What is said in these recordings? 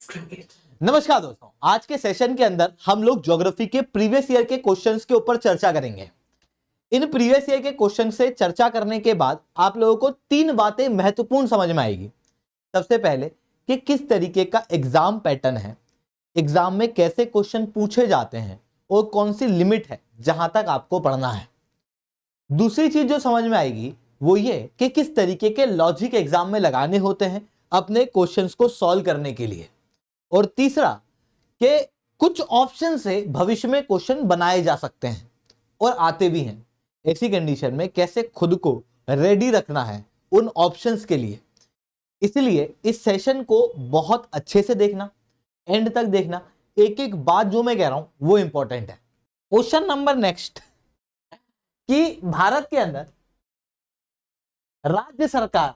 नमस्कार दोस्तों, आज के सेशन के अंदर हम लोग ज्योग्राफी के प्रीवियस ईयर के क्वेश्चंस के ऊपर चर्चा करेंगे। इन प्रीवियस ईयर के क्वेश्चन से चर्चा करने के बाद आप लोगों को तीन बातें महत्वपूर्ण समझ में आएगी। सबसे पहले कि किस तरीके का एग्जाम पैटर्न है, एग्जाम में कैसे क्वेश्चन पूछे जाते हैं और कौन सी लिमिट है जहां तक आपको पढ़ना है। दूसरी चीज जो समझ में आएगी वो ये कि किस तरीके के लॉजिक एग्जाम में लगाने होते हैं अपने क्वेश्चंस को सॉल्व करने के लिए। और तीसरा कि कुछ ऑप्शन से भविष्य में क्वेश्चन बनाए जा सकते हैं और आते भी हैं। ऐसी कंडीशन में कैसे खुद को रेडी रखना है उन ऑप्शंस के लिए। इसलिए इस सेशन को बहुत अच्छे से देखना, एंड तक देखना। एक एक बात जो मैं कह रहा हूं वो इंपॉर्टेंट है। क्वेश्चन नंबर नेक्स्ट कि भारत के अंदर राज्य सरकार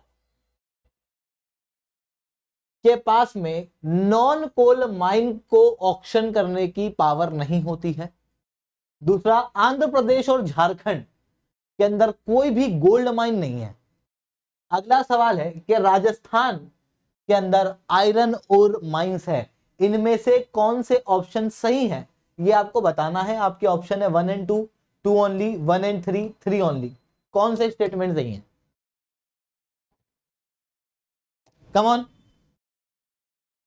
के पास में नॉन कोल माइन को ऑक्शन करने की पावर नहीं होती है। दूसरा, आंध्र प्रदेश और झारखंड के अंदर कोई भी गोल्ड माइन नहीं है। अगला सवाल है कि राजस्थान के अंदर आयरन और माइंस है। इनमें से कौन से ऑप्शन सही हैं ये आपको बताना है। आपके ऑप्शन है 1 एंड 2, 2 ओनली, 1 एंड 3, 3 ओनली। कौन से स्टेटमेंट सही हैं? Come on,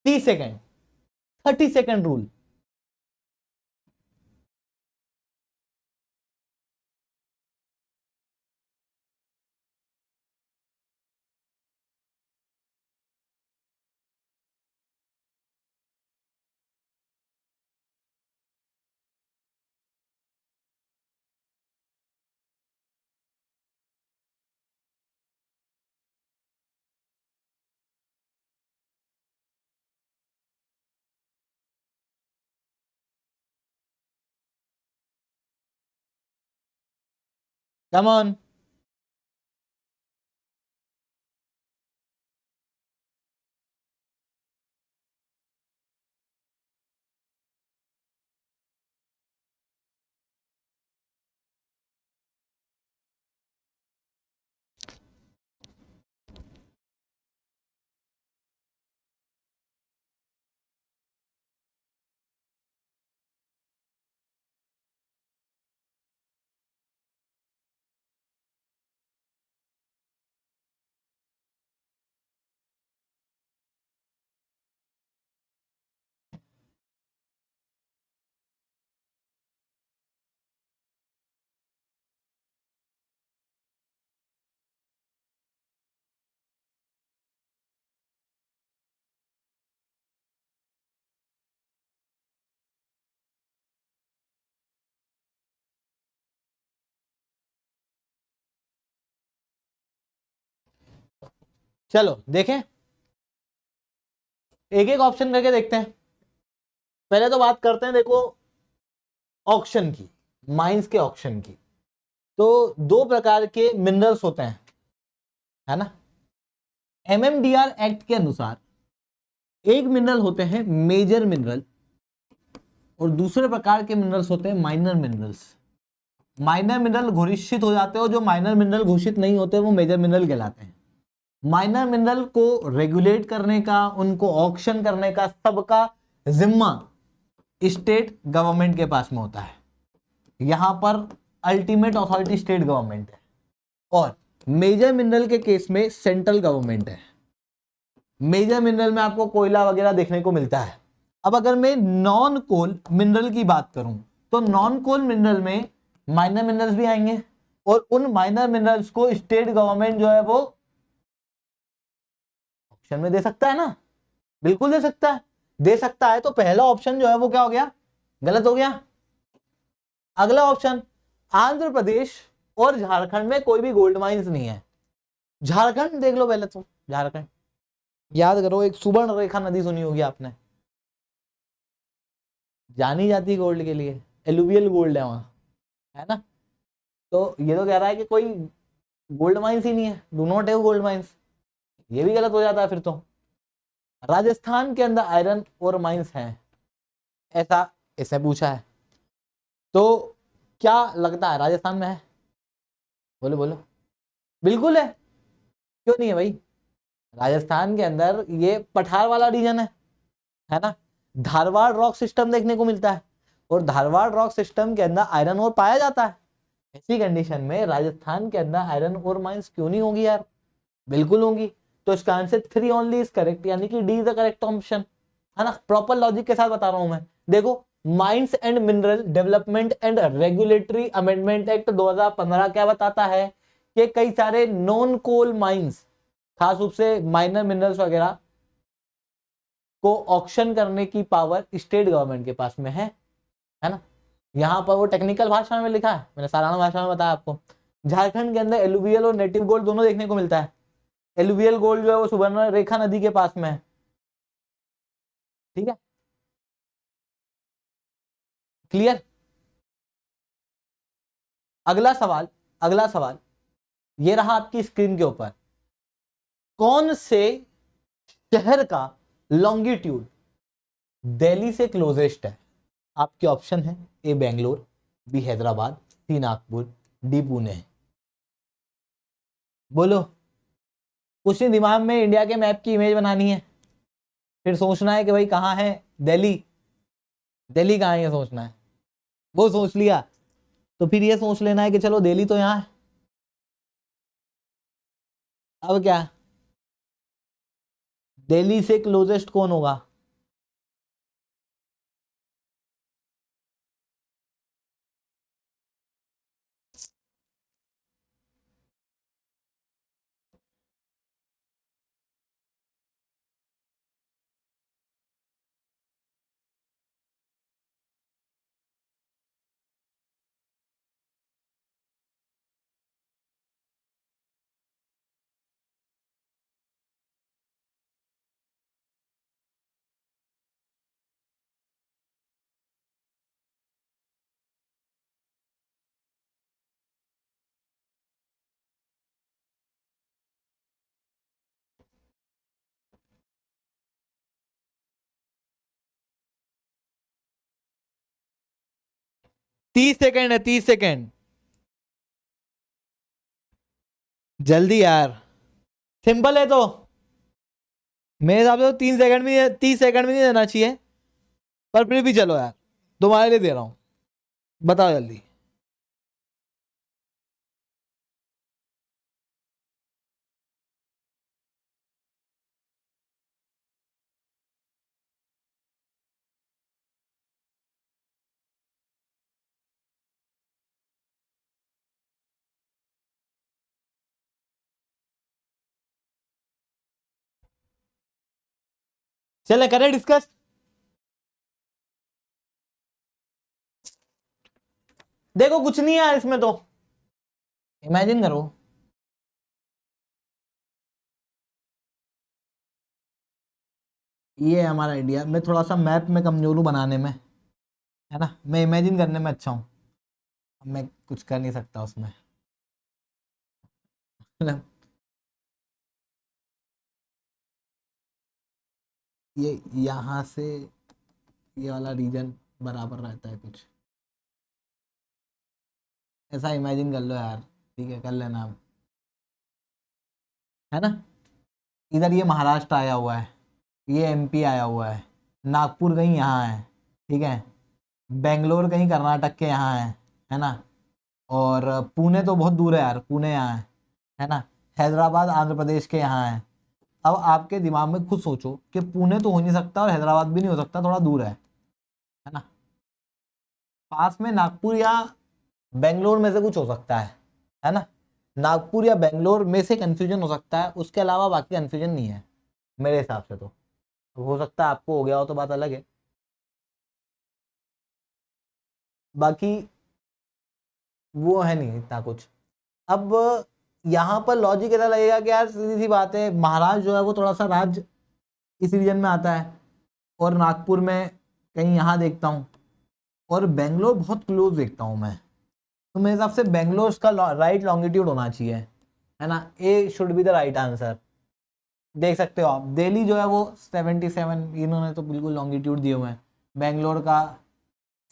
30 second, 30 second rule. Come on, चलो देखें, एक एक ऑप्शन करके देखते हैं। पहले तो बात करते हैं, देखो, ऑक्शन की, माइंस के ऑक्शन की। तो दो प्रकार के मिनरल्स होते हैं, है ना। एमएमडीआर एक्ट के अनुसार एक मिनरल होते हैं मेजर मिनरल और दूसरे प्रकार के मिनरल्स होते हैं माइनर मिनरल्स। माइनर मिनरल घोषित हो जाते हैं और जो माइनर मिनरल घोषित नहीं होते वो मेजर मिनरल कहलाते हैं। माइनर मिनरल को रेगुलेट करने का, उनको ऑक्शन करने का सबका जिम्मा स्टेट गवर्नमेंट के पास में होता है। यहां पर अल्टीमेट अथॉरिटी स्टेट गवर्नमेंट है और मेजर मिनरल के केस में सेंट्रल गवर्नमेंट है। मेजर मिनरल में आपको कोयला वगैरह देखने को मिलता है। अब अगर मैं नॉन कोल मिनरल की बात करूं तो नॉन कोल मिनरल में माइनर मिनरल्स भी आएंगे और उन माइनर मिनरल्स को स्टेट गवर्नमेंट जो है वो ऑप्शन में दे सकता है ना। बिल्कुल दे सकता है। दे सकता है तो पहला ऑप्शन जो है वो क्या हो गया? गलत हो गया। अगला ऑप्शन, आंध्र प्रदेश और झारखंड में कोई भी गोल्ड माइंस नहीं है। झारखंड देख लो पहले तो। झारखंड याद करो, एक सुवर्ण रेखा नदी सुनी होगी आपने, जानी जाती गोल्ड के लिए, एलुवियल गोल्ड है वहां, है ना। तो ये तो कह रहा है कि कोई गोल्ड माइंस ही नहीं है, do not have gold mines. ये भी गलत हो जाता है फिर तो। राजस्थान के अंदर आयरन और माइंस हैं, ऐसा इसने पूछा है। तो क्या लगता है राजस्थान में है? बोलो बोलो। बिल्कुल है, क्यों नहीं है भाई। राजस्थान के अंदर ये पठार वाला रीजन है है ना। धारवाड़ रॉक सिस्टम देखने को मिलता है, और धारवाड़ रॉक सिस्टम के अंदर आयरन ओर पाया जाता है। ऐसी कंडीशन में राजस्थान के अंदर आयरन ओर माइंस क्यों नहीं होगी यार? बिल्कुल होंगी। तो इसका आंसर 3 ओनली इज करेक्ट, यानी कि D is the correct option, है ना। प्रॉपर लॉजिक के साथ बता रहा हूं मैं। देखो, mines and mineral development and regulatory amendment act 2015 क्या बताता है कि कई सारे नॉन कोल माइंस, खास रूप से माइनर मिनरल्स वगैरह को ऑक्शन करने की पावर स्टेट गवर्नमेंट के पास में है ना। यहां पर वो टेक्निकल भाषा में लिखा है, मैंने साधारण भाषा में बताया आपको। झारखंड के अंदर एलुवियल और नेटिव गोल्ड दोनों देखने को मिलता है। एलुवियल गोल्ड जो है वो सुवर्ण रेखा नदी के पास में है, ठीक है, क्लियर। अगला सवाल, अगला सवाल ये रहा आपकी स्क्रीन के ऊपर। कौन से शहर का लॉन्गिट्यूड दिल्ली से क्लोजेस्ट है? आपके ऑप्शन है, ए बेंगलोर, बी हैदराबाद, सी नागपुर, डी पुणे। बोलो। कुछ नहीं, दिमाग में इंडिया के मैप की इमेज बनानी है, फिर सोचना है कि भाई कहाँ है दिल्ली, दिल्ली कहाँ है ये सोचना है। वो सोच लिया तो फिर ये सोच लेना है कि चलो दिल्ली तो यहाँ है। अब क्या, दिल्ली से क्लोजेस्ट कौन होगा? तीस सेकेंड है, 30 सेकेंड, जल्दी यार। सिंपल है तो मेरे हिसाब से तो 3 सेकंड में, 30 सेकंड में नहीं देना चाहिए, पर फिर भी चलो यार, तुम्हारे लिए दे रहा हूं, बताओ जल्दी। चले करें डिस्कस। देखो कुछ नहीं है इसमें, तो इमेजिन करो। ये है हमारा इंडिया। मैं थोड़ा सा मैप में कमजोर हूँ बनाने में, है ना, मैं इमेजिन करने में अच्छा हूँ, मैं कुछ कर नहीं सकता उसमें। मतलब ये यहाँ से ये वाला रीजन बराबर रहता है कुछ ऐसा, इमेजिन कर लो यार, ठीक है, कर लेना आप, है ना। इधर ये महाराष्ट्र आया हुआ है, ये एमपी आया हुआ है, नागपुर कहीं यहाँ है, ठीक है, बेंगलोर कहीं कर्नाटक के यहाँ है ना, और पुणे तो बहुत दूर है यार, पुणे यहाँ है ना, हैदराबाद आंध्र प्रदेश के यहाँ है। अब आपके दिमाग में खुद सोचो कि पुणे तो हो नहीं सकता और हैदराबाद भी नहीं हो सकता, थोड़ा दूर है ना। पास में नागपुर या बेंगलोर में से कुछ हो सकता है ना। नागपुर या बेंगलोर में से कंफ्यूजन हो सकता है, उसके अलावा बाकी कंफ्यूजन नहीं है मेरे हिसाब से। तो हो सकता है आपको हो गया हो तो बात अलग है, बाकी वो है नहीं इतना कुछ। अब यहाँ पर लॉजिक ऐसा लगेगा कि यार सीधी सी बात है, महाराष्ट्र जो है वो थोड़ा सा राज्य इस रीजन में आता है, और नागपुर में कहीं यहाँ देखता हूँ, और बेंगलोर बहुत क्लोज देखता हूँ मैं। तो मेरे हिसाब से बेंगलोर का राइट लॉन्गिट्यूड होना चाहिए, है ना। A should be the right answer. देख सकते हो आप, दिल्ली जो है वो 77, इन्होंने तो बिल्कुल लॉन्गिट्यूड दिए हुए हैं। बेंगलोर का,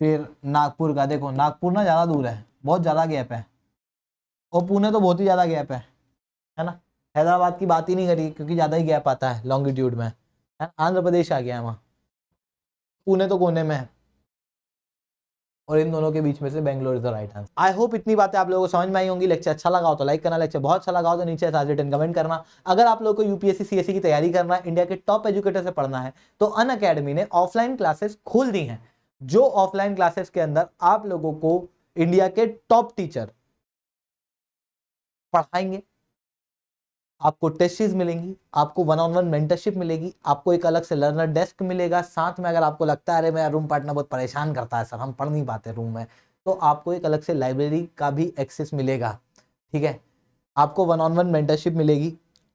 फिर नागपुर का, देखो नागपुर ना ज़्यादा दूर है, बहुत ज़्यादा गैप है, और पुणे तो बहुत ही ज़्यादा गैप है ना। हैदराबाद की बात ही नहीं करी क्योंकि ज़्यादा ही गैप आता है लॉन्गिट्यूड में, है। आंध्र प्रदेश आ गया है वहाँ, पुणे तो कोने में है, और इन दोनों के बीच में से Bangalore is the right answer. I hope इतनी बातें आप लोगों को समझ में आई होंगी। लेक्चर अच्छा लगा हो तो लाइक करना, लेक्चर बहुत अच्छा लगा हो तो नीचे रिटन कमेंट करना। अगर आप लोगों को यूपीएससी सीएससी की तैयारी करना है, इंडिया के टॉप एजुकेटर से पढ़ना है, तो अनअकैडमी ने ऑफलाइन क्लासेस खोल दी हैं, जो ऑफलाइन क्लासेस के अंदर आप लोगों को इंडिया के टॉप टीचर पढ़ाएंगे, आपको टेस्ट सीरीज मिलेंगी, आपको वन ऑन वन मेंटरशिप मिलेगी, आपको एक अलग से लर्नर डेस्क मिलेगा। साथ में अगर आपको लगता है अरे मेरा रूम पार्टनर बहुत परेशान करता है सर, हम पढ़ नहीं पाते रूम में, तो आपको एक अलग से लाइब्रेरी का भी एक्सेस मिलेगा। ठीक है, आपको वन ऑन वन मेंटरशिप मिलेगी,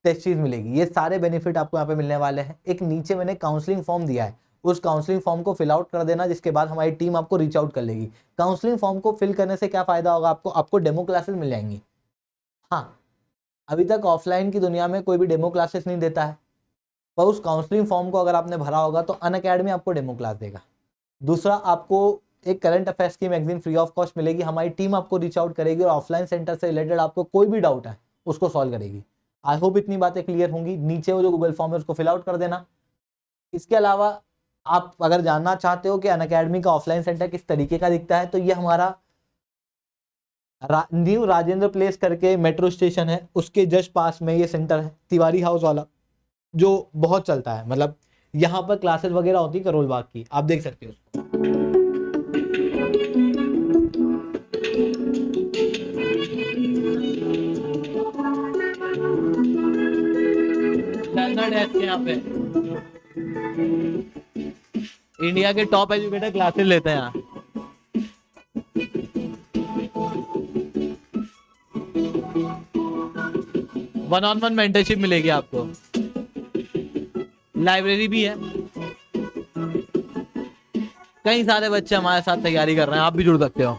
टेस्ट सीरीज मिलेगी। ये सारे बेनिफिट आपको यहाँ पे मिलने वाले हैं। एक नीचे मैंने काउंसलिंग फॉर्म दिया है, उस काउंसलिंग फॉर्म को फिल आउट कर देना, जिसके बाद हमारी टीम आपको रीच आउट कर लेगी। काउंसलिंग फॉर्म को फिल करने से क्या फायदा होगा आपको डेमो क्लासेस मिल जाएंगी। हाँ, अभी तक ऑफलाइन की दुनिया में कोई भी डेमो क्लासेस नहीं देता है, पर उस काउंसलिंग फॉर्म को अगर आपने भरा होगा तो अनअकैडमी आपको डेमो क्लास देगा। दूसरा, आपको एक करंट अफेयर्स की मैगजीन फ्री ऑफ कॉस्ट मिलेगी, हमारी टीम आपको रीच आउट करेगी और ऑफलाइन सेंटर से रिलेटेड आपको कोई भी डाउट है उसको सॉल्व करेगी। आई होप इतनी बातें क्लियर होंगी। नीचे वो जो गूगल फॉर्म है उसको फिल आउट कर देना। इसके अलावा आप अगर जानना चाहते हो कि अनअकैडमी का ऑफलाइन सेंटर किस तरीके का दिखता है, तो ये हमारा न्यू राजेंद्र प्लेस करके मेट्रो स्टेशन है, उसके जस्ट पास में ये सेंटर है, तिवारी हाउस वाला, जो बहुत चलता है। मतलब यहाँ पर क्लासेस वगैरह होती है करोल बाग की, आप देख सकते हो उसको। यहाँ पे इंडिया के टॉप एजुकेटर क्लासेस लेते हैं यहाँ। वन ऑन वन मेंटरशिप मिलेगी आपको, लाइब्रेरी भी है, कई सारे बच्चे हमारे साथ तैयारी कर रहे हैं, आप भी जुड़ सकते हो।